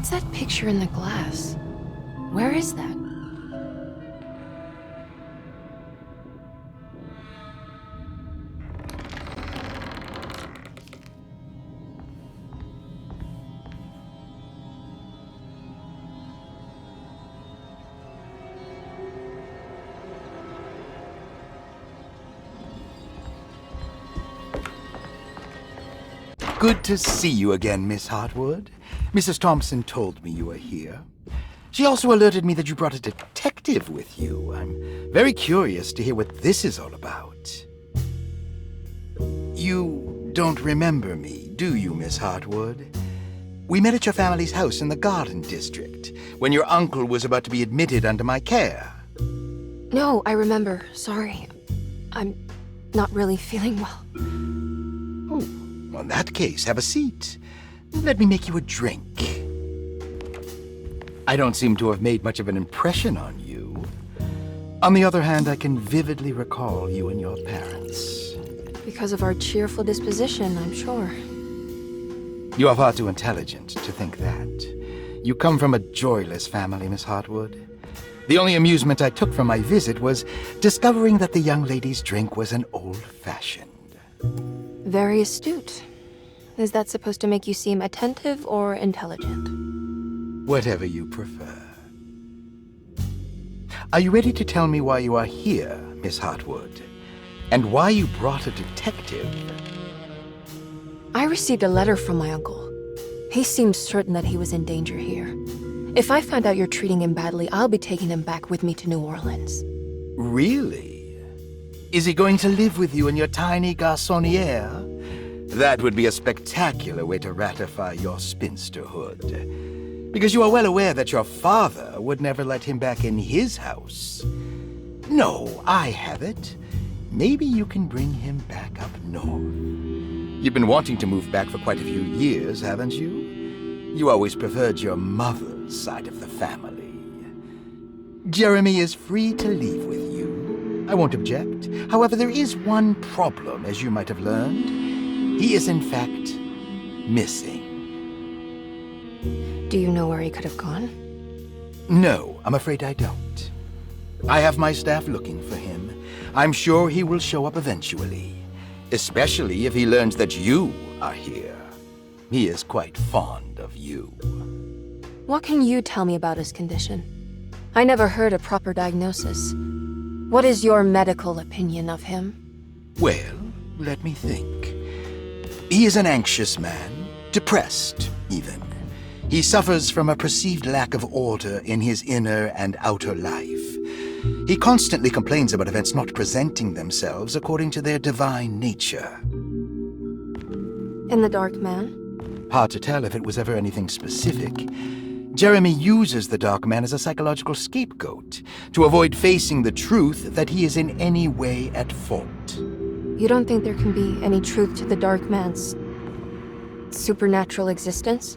What's that picture in the glass? Where is that? Good to see you again, Miss Hartwood. Mrs. Thompson told me you were here. She also alerted me that you brought a detective with you. I'm very curious to hear what this is all about. You don't remember me, do you, Miss Hartwood? We met at your family's house in the Garden District, when your uncle was about to be admitted under my care. No, I remember. Sorry. I'm not really feeling well. Oh, well, in that case, have a seat. Let me make you a drink. I don't seem to have made much of an impression on you. On the other hand, I can vividly recall you and your parents. Because of our cheerful disposition, I'm sure. You are far too intelligent to think that. You come from a joyless family, Miss Hartwood. The only amusement I took from my visit was discovering that the young lady's drink was an old-fashioned. Very astute. Is that supposed to make you seem attentive or intelligent? Whatever you prefer. Are you ready to tell me why you are here, Miss Hartwood? And why you brought a detective? I received a letter from my uncle. He seemed certain that he was in danger here. If I find out you're treating him badly, I'll be taking him back with me to New Orleans. Really? Is he going to live with you in your tiny garçonniere? That would be a spectacular way to ratify your spinsterhood. Because you are well aware that your father would never let him back in his house. No, I have it. Maybe you can bring him back up north. You've been wanting to move back for quite a few years, haven't you? You always preferred your mother's side of the family. Jeremy is free to leave with you. I won't object. However, there is one problem, as you might have learned. He is, in fact, missing. Do you know where he could have gone? No, I'm afraid I don't. I have my staff looking for him. I'm sure he will show up eventually, especially if he learns that you are here. He is quite fond of you. What can you tell me about his condition? I never heard a proper diagnosis. What is your medical opinion of him? Well, let me think. He is an anxious man, depressed, even. He suffers from a perceived lack of order in his inner and outer life. He constantly complains about events not presenting themselves according to their divine nature. And the Dark Man? Hard to tell if it was ever anything specific. Jeremy uses the Dark Man as a psychological scapegoat to avoid facing the truth that he is in any way at fault. You don't think there can be any truth to the Dark Man's supernatural existence?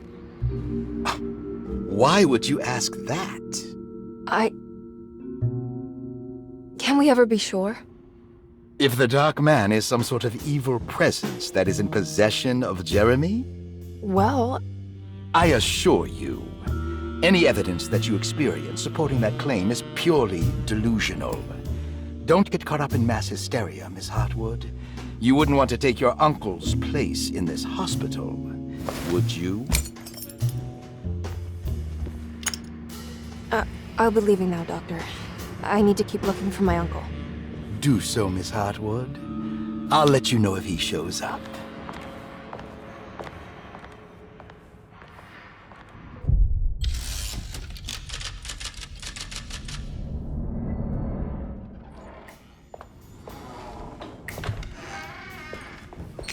Why would you ask that? Can we ever be sure? If the Dark Man is some sort of evil presence that is in possession of Jeremy? Well, I assure you, any evidence that you experience supporting that claim is purely delusional. Don't get caught up in mass hysteria, Miss Hartwood. You wouldn't want to take your uncle's place in this hospital, would you? I'll be leaving now, Doctor. I need to keep looking for my uncle. Do so, Miss Hartwood. I'll let you know if he shows up.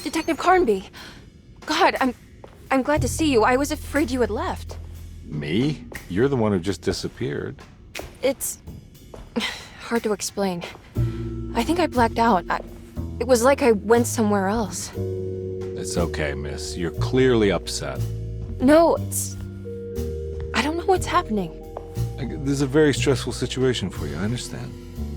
Detective Carnby! God, I'm glad to see you. I was afraid you had left. Me? You're the one who just disappeared. It's hard to explain. I think I blacked out. It was like I went somewhere else. It's okay, miss. You're clearly upset. No, I don't know what's happening. This is a very stressful situation for you, I understand.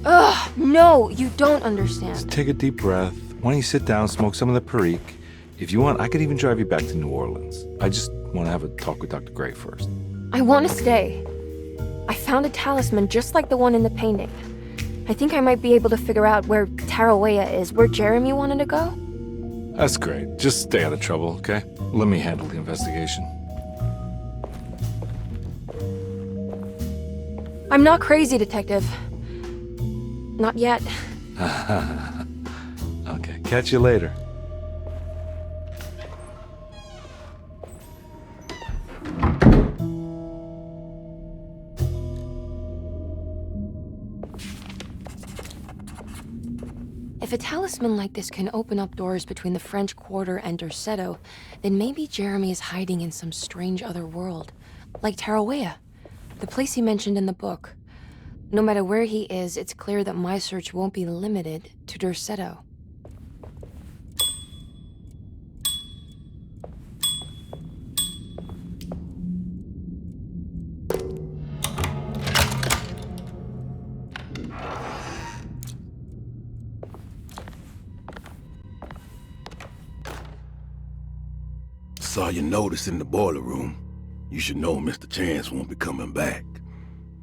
Ugh, no, you don't understand. Just take a deep breath. Why don't you sit down, smoke some of the Perique? If you want, I could even drive you back to New Orleans. I just want to have a talk with Dr. Gray first. I want to stay. I found a talisman just like the one in the painting. I think I might be able to figure out where Tarawea is, where Jeremy wanted to go. That's great. Just stay out of trouble, okay? Let me handle the investigation. I'm not crazy, Detective. Not yet. Okay, catch you later. If a talisman like this can open up doors between the French Quarter and Derceto, then maybe Jeremy is hiding in some strange other world. Like Tarawea, the place he mentioned in the book. No matter where he is, it's clear that my search won't be limited to Derceto. Saw your notice in the boiler room. You should know Mr. Chance won't be coming back.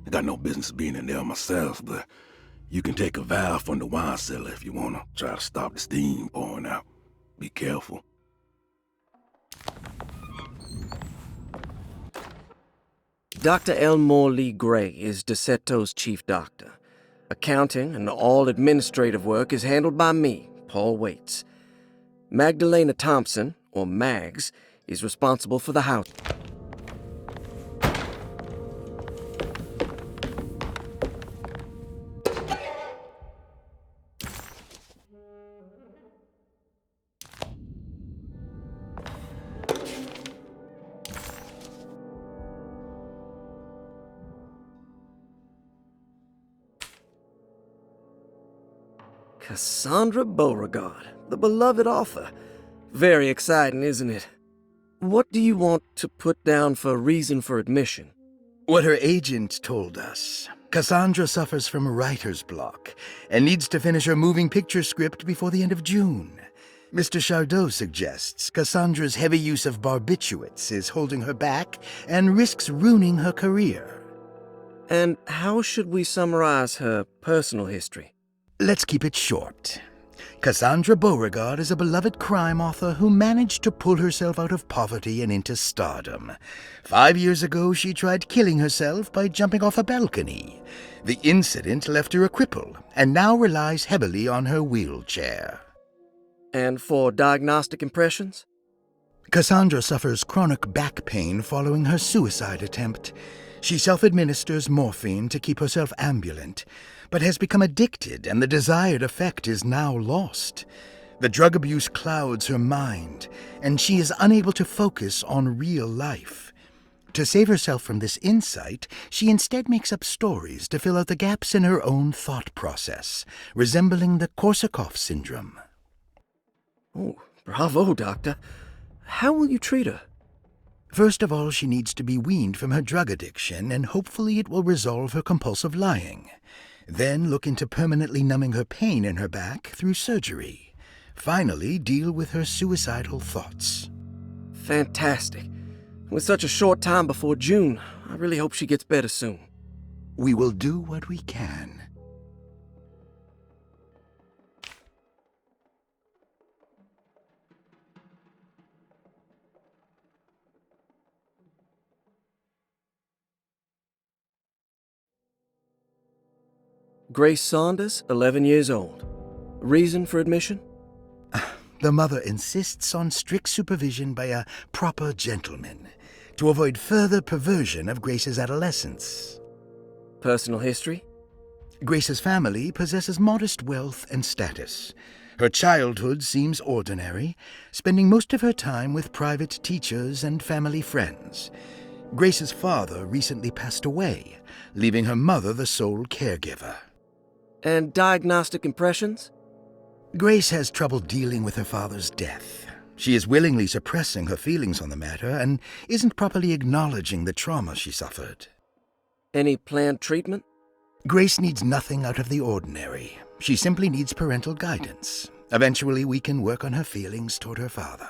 I got no business being in there myself, but you can take a valve from the wine cellar if you want to try to stop the steam pouring out. Be careful. Dr. Elmore Lee Gray is Deceto's chief doctor. Accounting and all administrative work is handled by me, Paul Waits. Magdalena Thompson, or Mags, is responsible for the house. Cassandra Beauregard, the beloved author. Very exciting, isn't it? What do you want to put down for reason for admission? What her agent told us. Cassandra suffers from writer's block and needs to finish her moving picture script before the end of June. Mr. Chardot suggests Cassandra's heavy use of barbiturates is holding her back and risks ruining her career. And how should we summarize her personal history? Let's keep it short. Cassandra Beauregard is a beloved crime author who managed to pull herself out of poverty and into stardom. 5 years ago, she tried killing herself by jumping off a balcony. The incident left her a cripple, and now relies heavily on her wheelchair. And for diagnostic impressions? Cassandra suffers chronic back pain following her suicide attempt. She self-administers morphine to keep herself ambulant, but has become addicted, and the desired effect is now lost. The drug abuse clouds her mind, and she is unable to focus on real life. To save herself from this insight, she instead makes up stories to fill out the gaps in her own thought process, resembling the Korsakoff syndrome. Oh, bravo, Doctor. How will you treat her? First of all, she needs to be weaned from her drug addiction, and hopefully it will resolve her compulsive lying. Then look into permanently numbing her pain in her back through surgery. Finally, deal with her suicidal thoughts. Fantastic. With such a short time before June, I really hope she gets better soon. We will do what we can. Grace Saunders, 11 years old. Reason for admission? The mother insists on strict supervision by a proper gentleman to avoid further perversion of Grace's adolescence. Personal history? Grace's family possesses modest wealth and status. Her childhood seems ordinary, spending most of her time with private teachers and family friends. Grace's father recently passed away, leaving her mother the sole caregiver. And diagnostic impressions? Grace has trouble dealing with her father's death. She is willingly suppressing her feelings on the matter and isn't properly acknowledging the trauma she suffered. Any planned treatment? Grace needs nothing out of the ordinary. She simply needs parental guidance. Eventually, we can work on her feelings toward her father.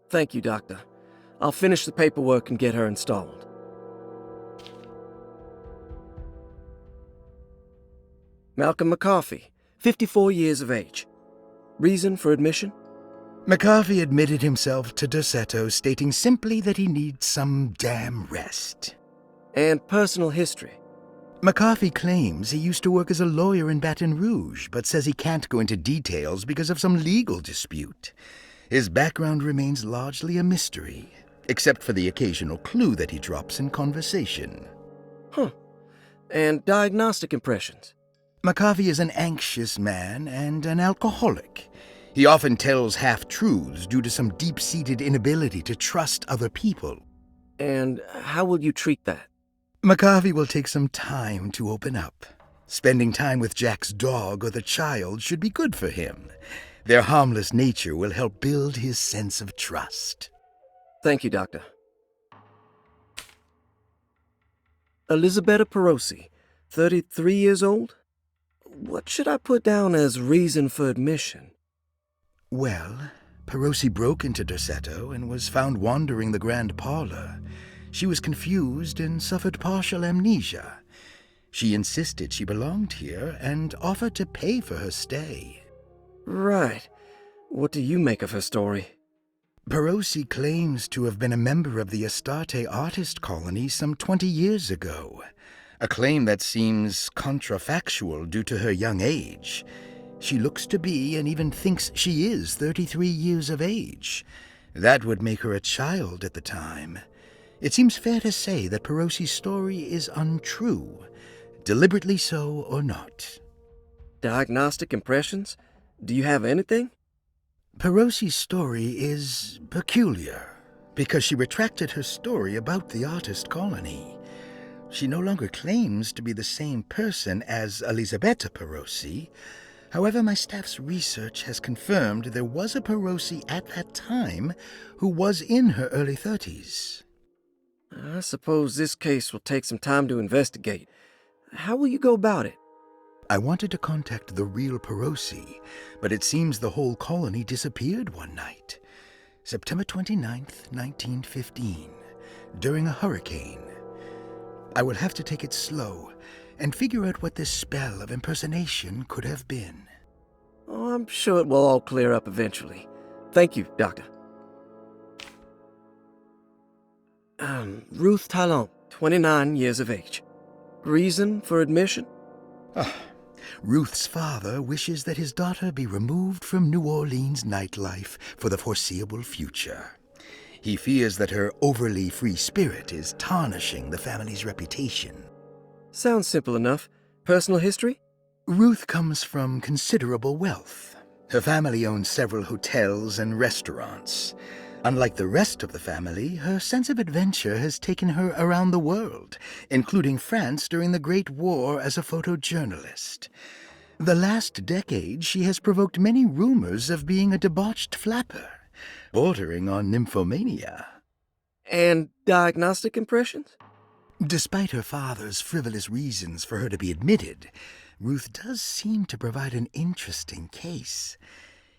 Thank you, Doctor. I'll finish the paperwork and get her installed. Malcolm McCarthy, 54 years of age. Reason for admission? McCarthy admitted himself to Dorsetto, stating simply that he needs some damn rest. And personal history? McCarthy claims he used to work as a lawyer in Baton Rouge, but says he can't go into details because of some legal dispute. His background remains largely a mystery, except for the occasional clue that he drops in conversation. Huh. And diagnostic impressions? McCarthy is an anxious man and an alcoholic. He often tells half-truths due to some deep-seated inability to trust other people. And how will you treat that? McCarthy will take some time to open up. Spending time with Jack's dog or the child should be good for him. Their harmless nature will help build his sense of trust. Thank you, Doctor. Elisabetta Perosi, 33 years old? What should I put down as reason for admission? Well, Perosi broke into Dorsetto and was found wandering the grand parlor. She was confused and suffered partial amnesia. She insisted she belonged here and offered to pay for her stay. Right. What do you make of her story? Perosi claims to have been a member of the Astarte artist colony some 20 years ago, a claim that seems contrafactual due to her young age. She looks to be and even thinks she is 33 years of age. That would make her a child at the time. It seems fair to say that Perosi's story is untrue, deliberately so or not. Diagnostic impressions? Do you have anything? Perosi's story is peculiar because she retracted her story about the artist colony. She no longer claims to be the same person as Elisabetta Perosi. However, my staff's research has confirmed there was a Perosi at that time who was in her early 30s. I suppose this case will take some time to investigate. How will you go about it? I wanted to contact the real Perosi, but it seems the whole colony disappeared one night. September 29th, 1915, during a hurricane. I will have to take it slow and figure out what this spell of impersonation could have been. Oh, I'm sure it will all clear up eventually. Thank you, Doctor. Ruth Talon, 29 years of age. Reason for admission? Ruth's father wishes that his daughter be removed from New Orleans nightlife for the foreseeable future. He fears that her overly free spirit is tarnishing the family's reputation. Sounds simple enough. Personal history? Ruth comes from considerable wealth. Her family owns several hotels and restaurants. Unlike the rest of the family, her sense of adventure has taken her around the world, including France during the Great War as a photojournalist. The last decade, she has provoked many rumors of being a debauched flapper, bordering on nymphomania. And diagnostic impressions? Despite her father's frivolous reasons for her to be admitted, Ruth does seem to provide an interesting case.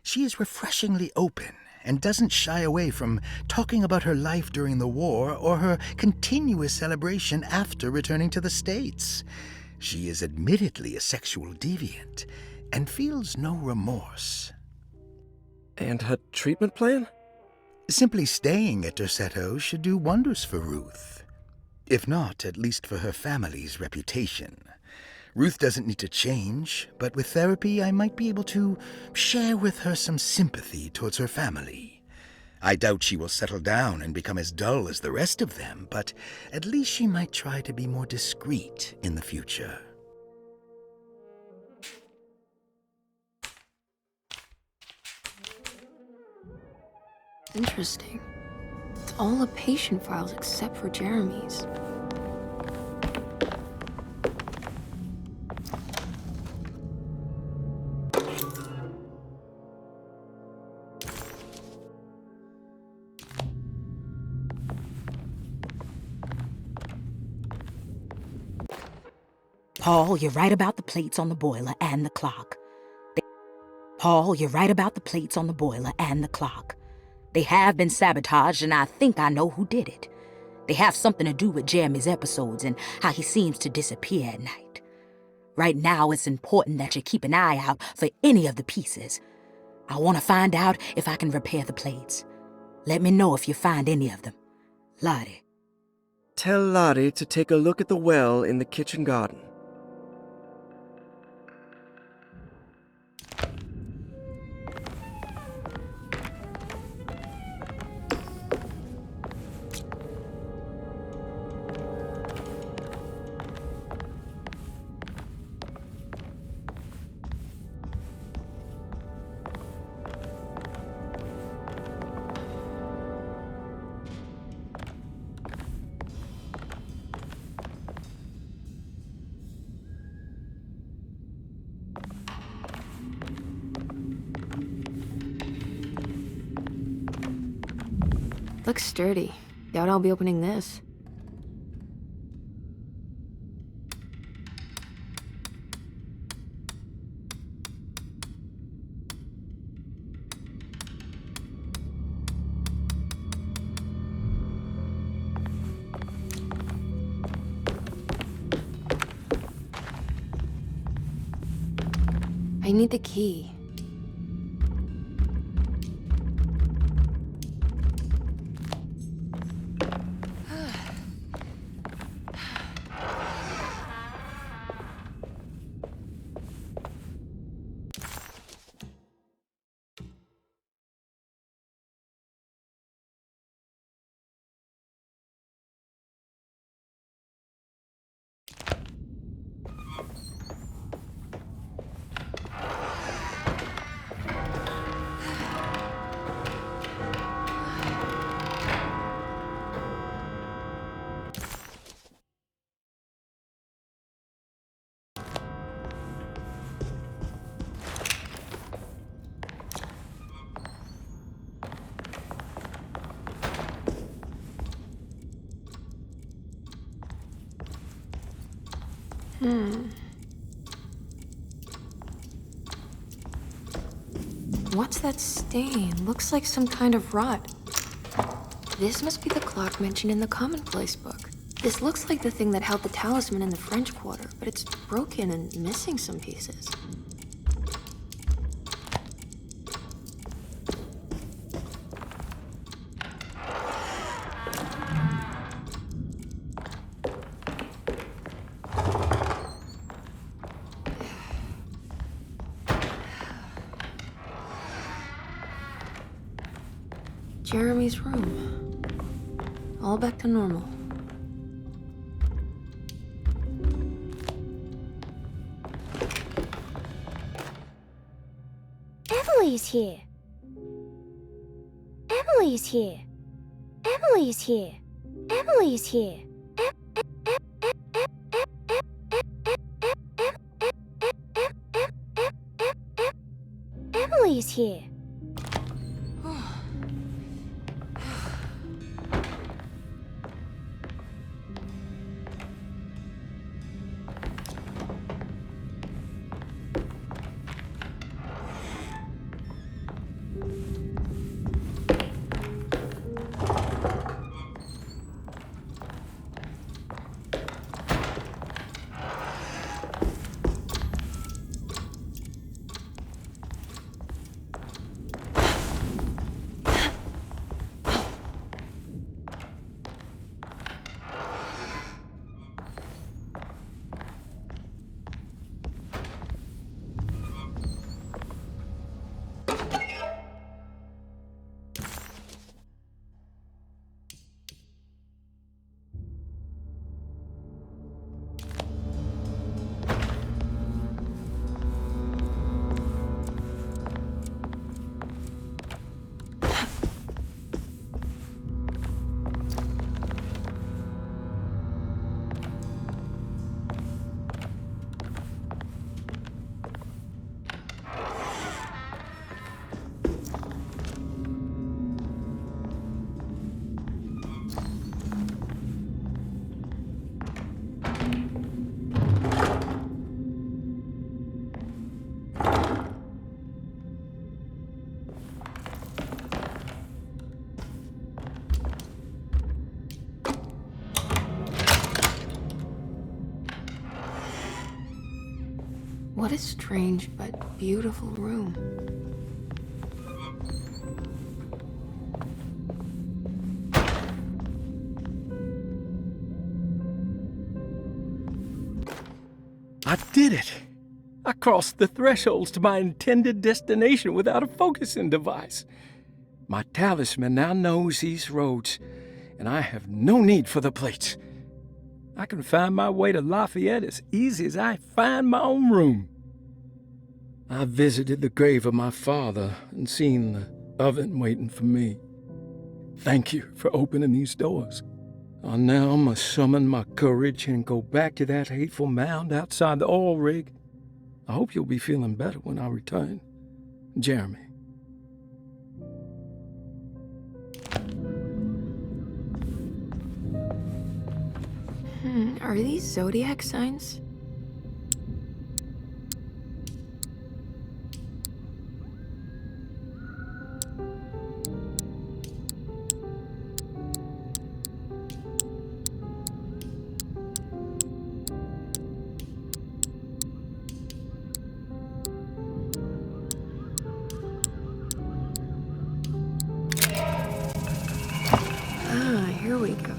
She is refreshingly open and doesn't shy away from talking about her life during the war or her continuous celebration after returning to the States. She is admittedly a sexual deviant and feels no remorse. And her treatment plan? Simply staying at Dorsetto should do wonders for Ruth. If not, at least for her family's reputation. Ruth doesn't need to change, but with therapy I might be able to share with her some sympathy towards her family. I doubt she will settle down and become as dull as the rest of them, but at least she might try to be more discreet in the future. Interesting. It's all the patient files except for Jeremy's. Paul, you're right about the plates on the boiler and the clock. Paul, you're right about the plates on the boiler and the clock. They have been sabotaged, and I think I know who did it. They have something to do with Jeremy's episodes and how he seems to disappear at night. Right now, it's important that you keep an eye out for any of the pieces. I want to find out if I can repair the plates. Let me know if you find any of them. Lottie. Tell Lottie to take a look at the well in the kitchen garden. Looks sturdy. Doubt I'll be opening this. I need the key. What's that stain? Looks like some kind of rot. This must be the clock mentioned in the commonplace book. This looks like the thing that held the talisman in the French Quarter, but it's broken and missing some pieces. Jeremy's room. All back to normal. Emily's here. Emily's here. Emily's here. Emily's here. Emily's here. What a strange but beautiful room. I did it! I crossed the thresholds to my intended destination without a focusing device. My talisman now knows these roads, and I have no need for the plates. I can find my way to Lafayette as easy as I find my own room. I visited the grave of my father and seen the oven waiting for me. Thank you for opening these doors. I now must summon my courage and go back to that hateful mound outside the oil rig. I hope you'll be feeling better when I return. Jeremy. Are these zodiac signs? Here we go.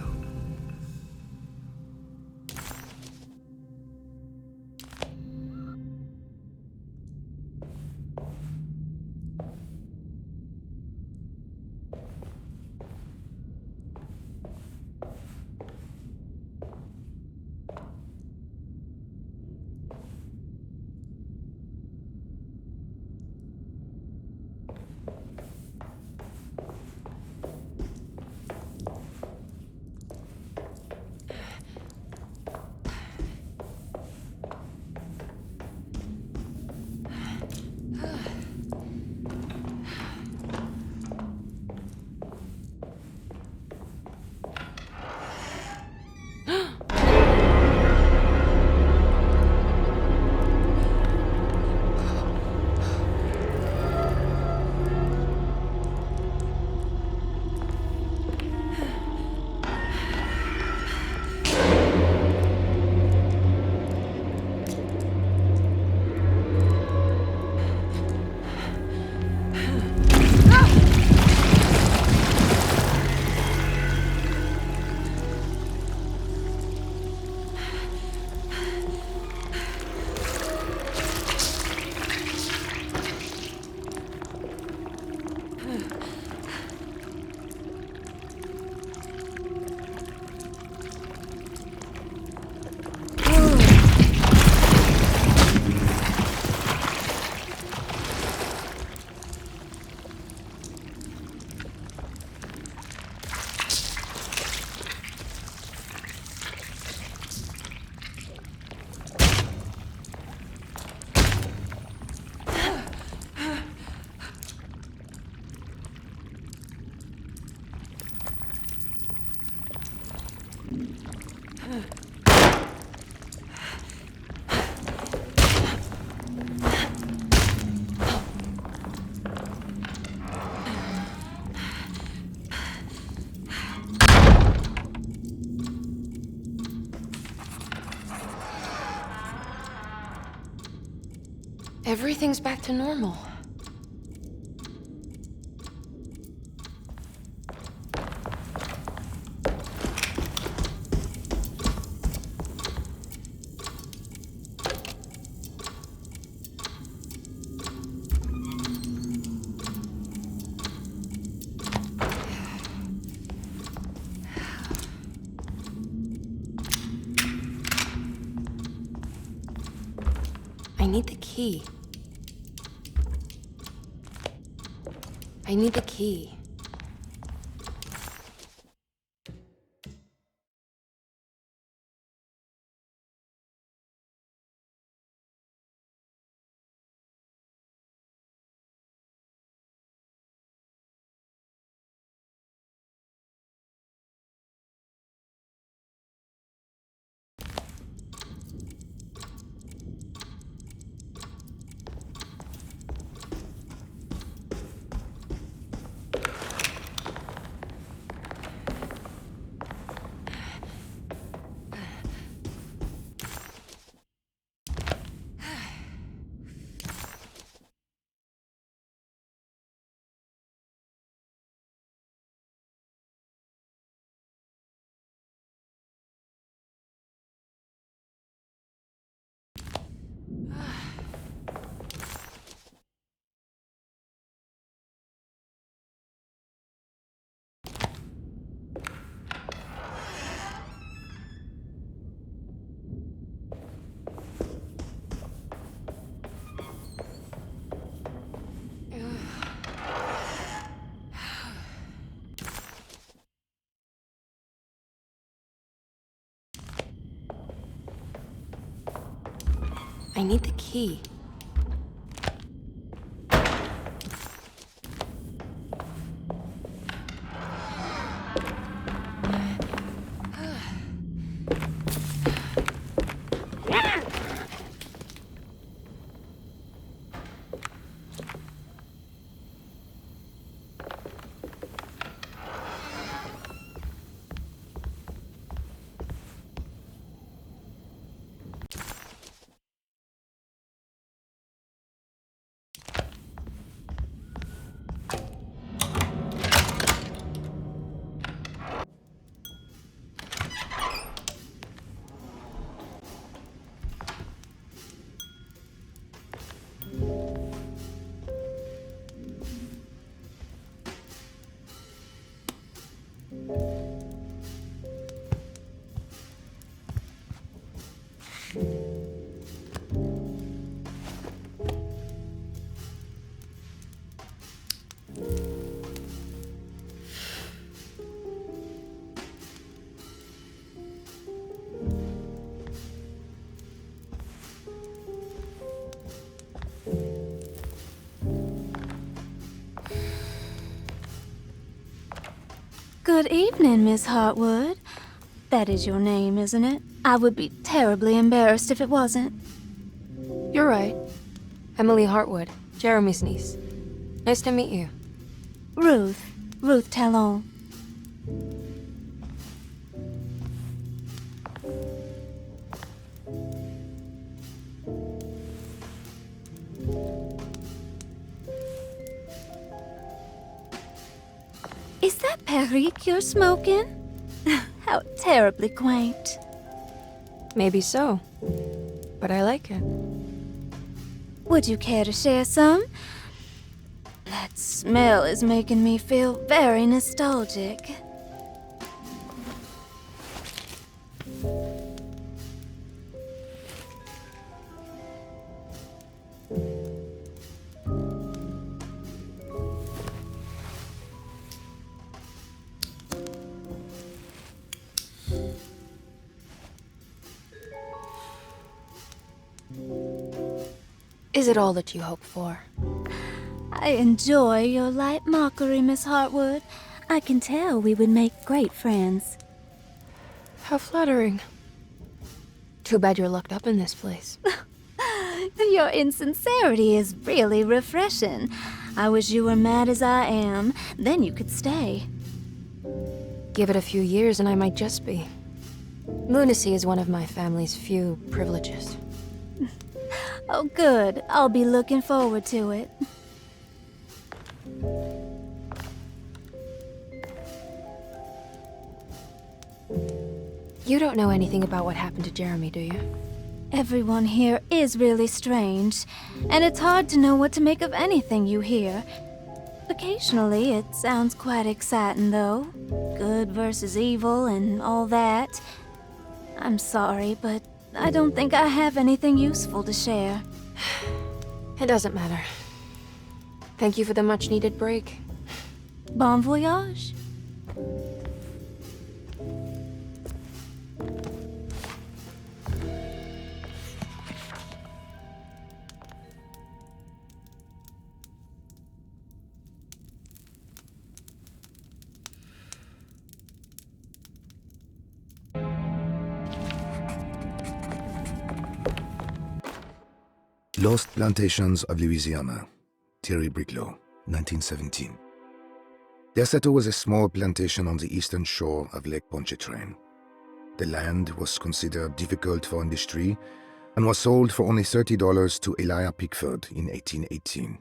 Everything's back to normal. I need the key. I need the key. I need the key. Good evening, Miss Hartwood. That is your name, isn't it? I would be terribly embarrassed if it wasn't. You're right. Emily Hartwood, Jeremy's niece. Nice to meet you. Ruth Talon. Is that Perique you're smoking? How terribly quaint. Maybe so, but I like it. Would you care to share some? That smell is making me feel very nostalgic. Is it all that you hope for? I enjoy your light mockery, Miss Hartwood. I can tell we would make great friends. How flattering. Too bad you're locked up in this place. Your insincerity is really refreshing. I wish you were mad as I am. Then you could stay. Give it a few years and I might just be. Lunacy is one of my family's few privileges. Oh, good. I'll be looking forward to it. You don't know anything about what happened to Jeremy, do you? Everyone here is really strange, and it's hard to know what to make of anything you hear. Occasionally, it sounds quite exciting, though. Good versus evil and all that. I'm sorry, but I don't think I have anything useful to share. It doesn't matter. Thank you for the much-needed break. Bon voyage. Lost Plantations of Louisiana, Thierry Briclot, 1917. Derceto was a small plantation on the eastern shore of Lake Pontchartrain. The land was considered difficult for industry and was sold for only $30 to Elijah Pickford in 1818.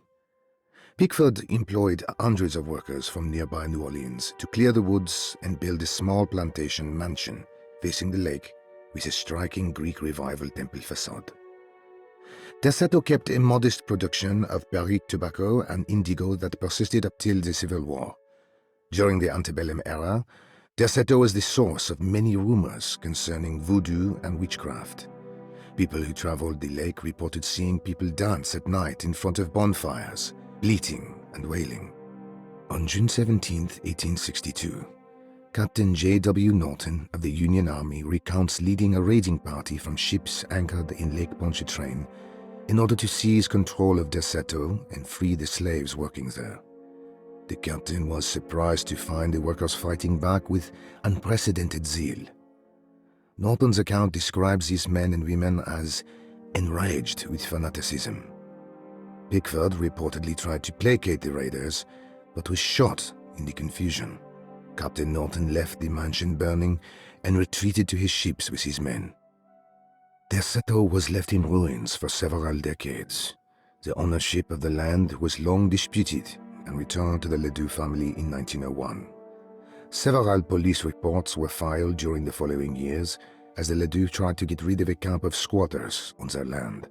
Pickford employed hundreds of workers from nearby New Orleans to clear the woods and build a small plantation mansion facing the lake with a striking Greek Revival temple facade. Derceto kept a modest production of Perique tobacco and indigo that persisted up till the Civil War. During the antebellum era, Derceto was the source of many rumors concerning voodoo and witchcraft. People who traveled the lake reported seeing people dance at night in front of bonfires, bleating and wailing. On June 17, 1862, Captain J.W. Norton of the Union Army recounts leading a raiding party from ships anchored in Lake Pontchartrain in order to seize control of Derceto and free the slaves working there. The captain was surprised to find the workers fighting back with unprecedented zeal. Norton's account describes these men and women as enraged with fanaticism. Pickford reportedly tried to placate the raiders, but was shot in the confusion. Captain Norton left the mansion burning and retreated to his ships with his men. Derceto was left in ruins for several decades. The ownership of the land was long disputed and returned to the Ledoux family in 1901. Several police reports were filed during the following years as the Ledoux tried to get rid of a camp of squatters on their land.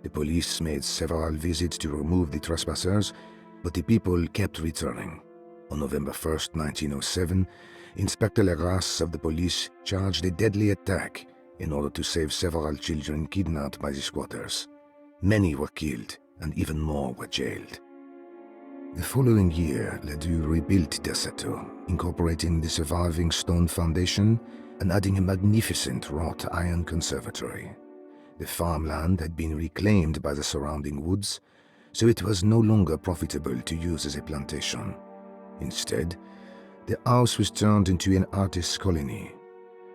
The police made several visits to remove the trespassers, but the people kept returning. On November 1st, 1907, Inspector Legras of the police charged a deadly attack in order to save several children kidnapped by the squatters. Many were killed, and even more were jailed. The following year, Ledoux rebuilt Derceto, incorporating the surviving stone foundation and adding a magnificent wrought iron conservatory. The farmland had been reclaimed by the surrounding woods, so it was no longer profitable to use as a plantation. Instead, the house was turned into an artist's colony.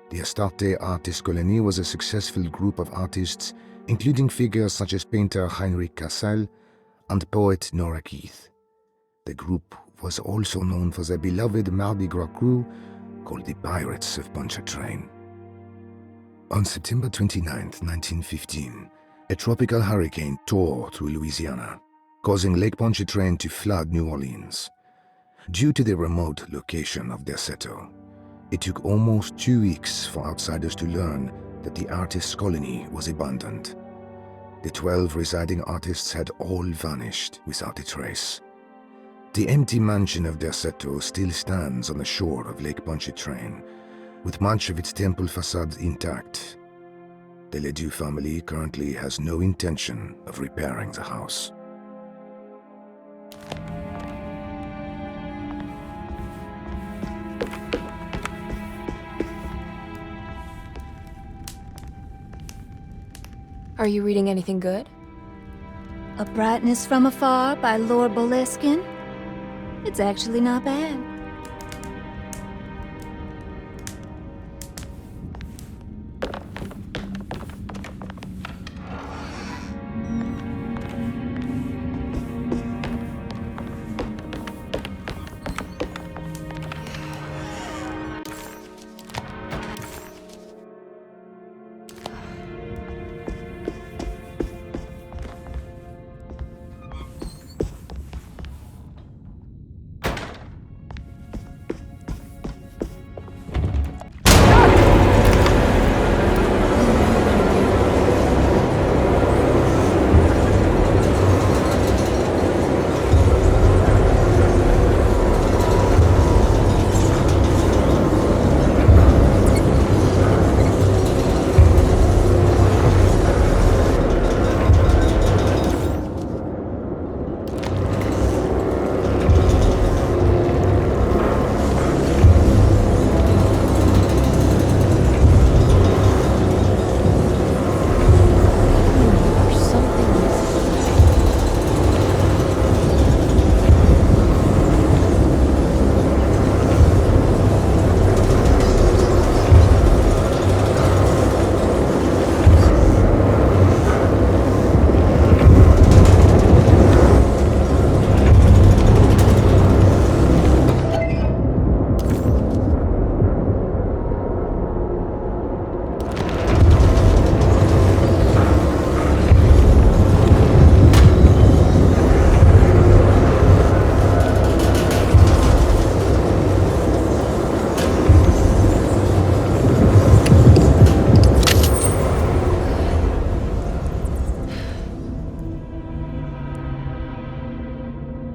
The Astarte Artist Colony was a successful group of artists, including figures such as painter Heinrich Cassel and poet Nora Keith. The group was also known for their beloved Mardi Gras crew called the Pirates of Pontchartrain. On September 29, 1915, a tropical hurricane tore through Louisiana, causing Lake Pontchartrain to flood New Orleans. Due to the remote location of Derceto, it took almost 2 weeks for outsiders to learn that the artists' colony was abandoned. The 12 residing artists had all vanished without a trace. The empty mansion of Derceto still stands on the shore of Lake Pontchartrain, with much of its temple facade intact. The Ledoux family currently has no intention of repairing the house. Are you reading anything good? A Brightness from Afar by Lord Boleskine? It's actually not bad.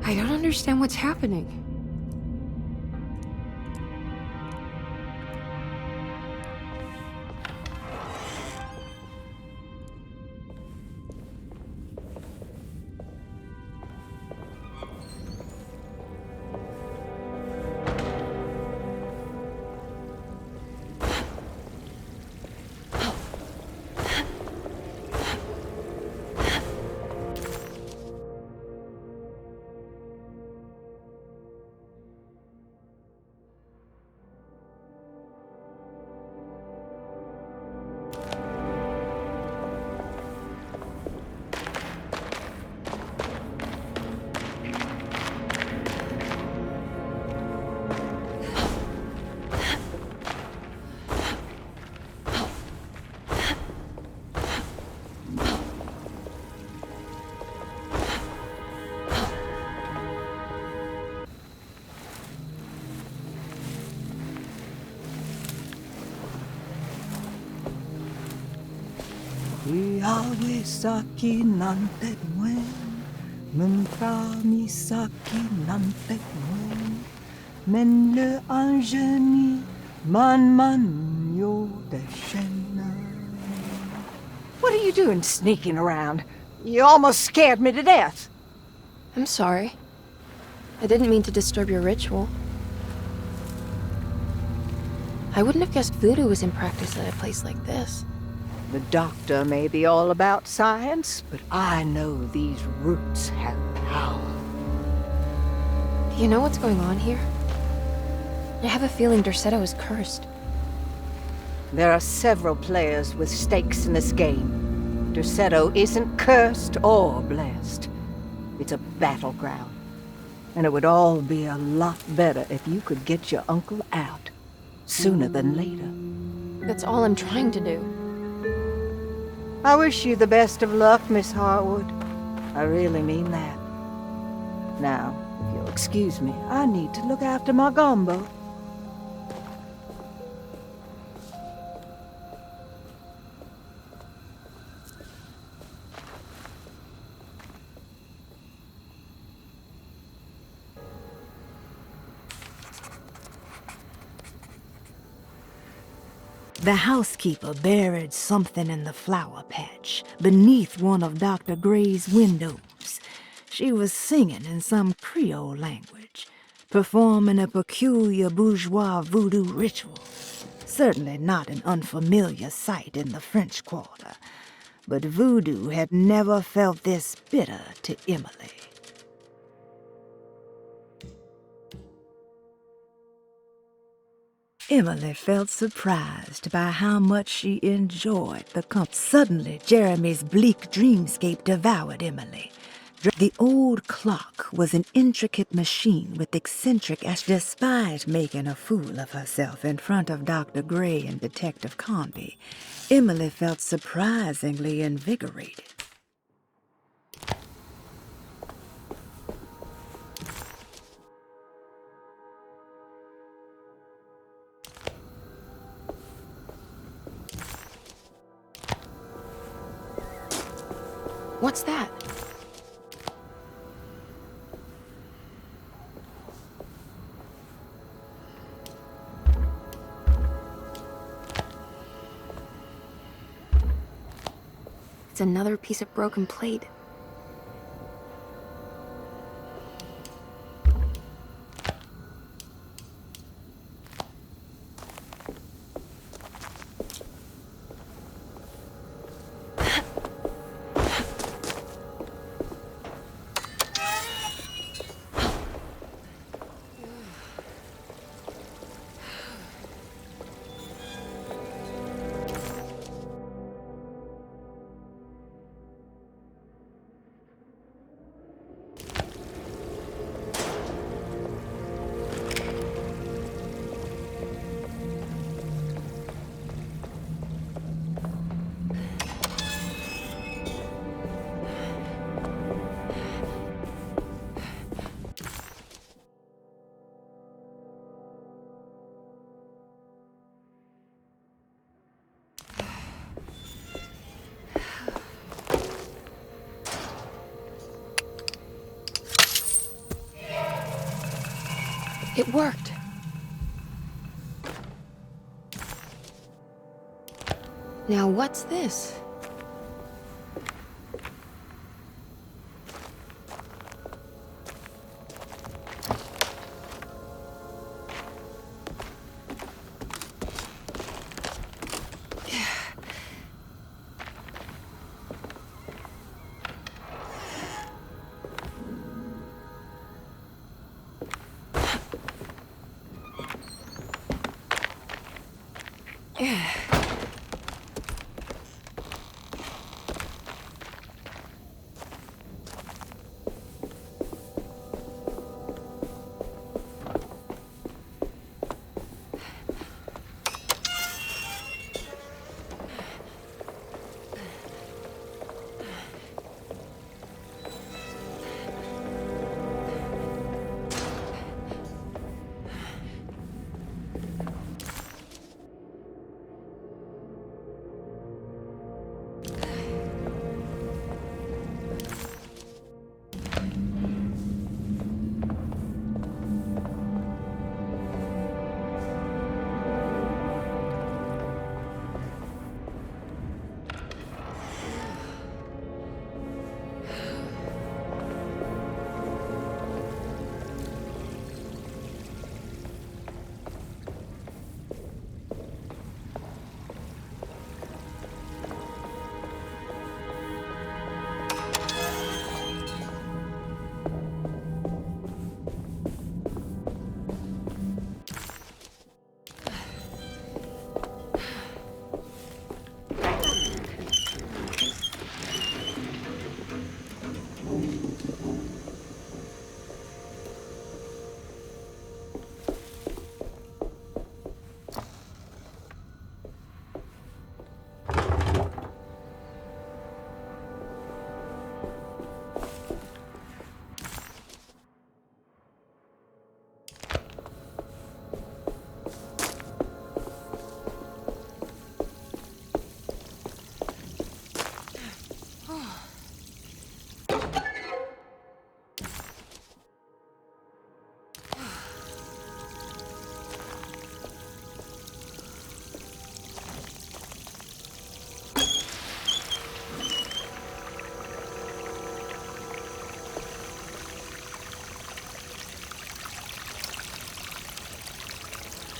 I don't understand what's happening. Kawesaki nante mwen, Mumfamisaki nante mwen, Men le anjeni man yo deshena. What are you doing sneaking around? You almost scared me to death. I'm sorry. I didn't mean to disturb your ritual. I wouldn't have guessed voodoo was in practice at a place like this. The doctor may be all about science, but I know these roots have power. Do you know what's going on here? I have a feeling Derceto is cursed. There are several players with stakes in this game. Derceto isn't cursed or blessed. It's a battleground. And it would all be a lot better if you could get your uncle out. Sooner than later. That's all I'm trying to do. I wish you the best of luck, Miss Harwood. I really mean that. Now, if you'll excuse me, I need to look after my gumbo. The housekeeper buried something in the flower patch beneath one of Dr. Gray's windows. She was singing in some Creole language, performing a peculiar bourgeois voodoo ritual. Certainly not an unfamiliar sight in the French Quarter, but voodoo had never felt this bitter to Emily. Emily felt surprised by how much she enjoyed the company. Suddenly, Jeremy's bleak dreamscape devoured Emily. The old clock was an intricate machine with eccentric despite making a fool of herself in front of Dr. Gray and Detective Conby. Emily felt surprisingly invigorated. What's that? It's another piece of broken plate. It worked. Now what's this?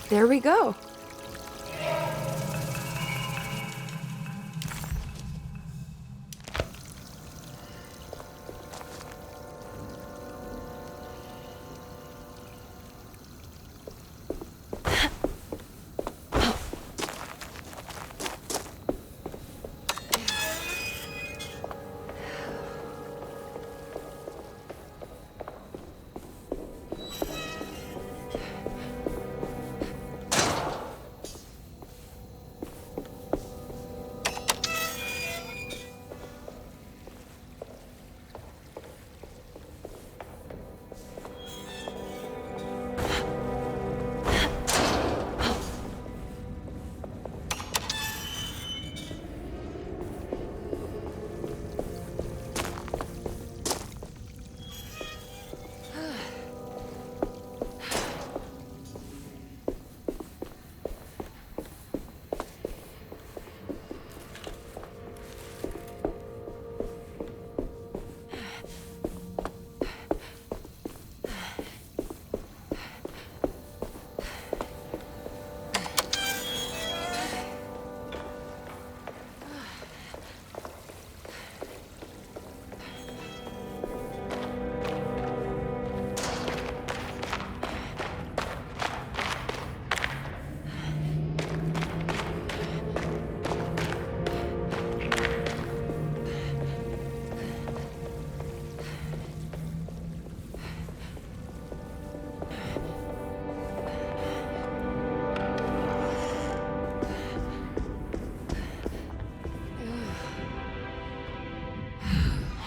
There we go.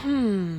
Hmm.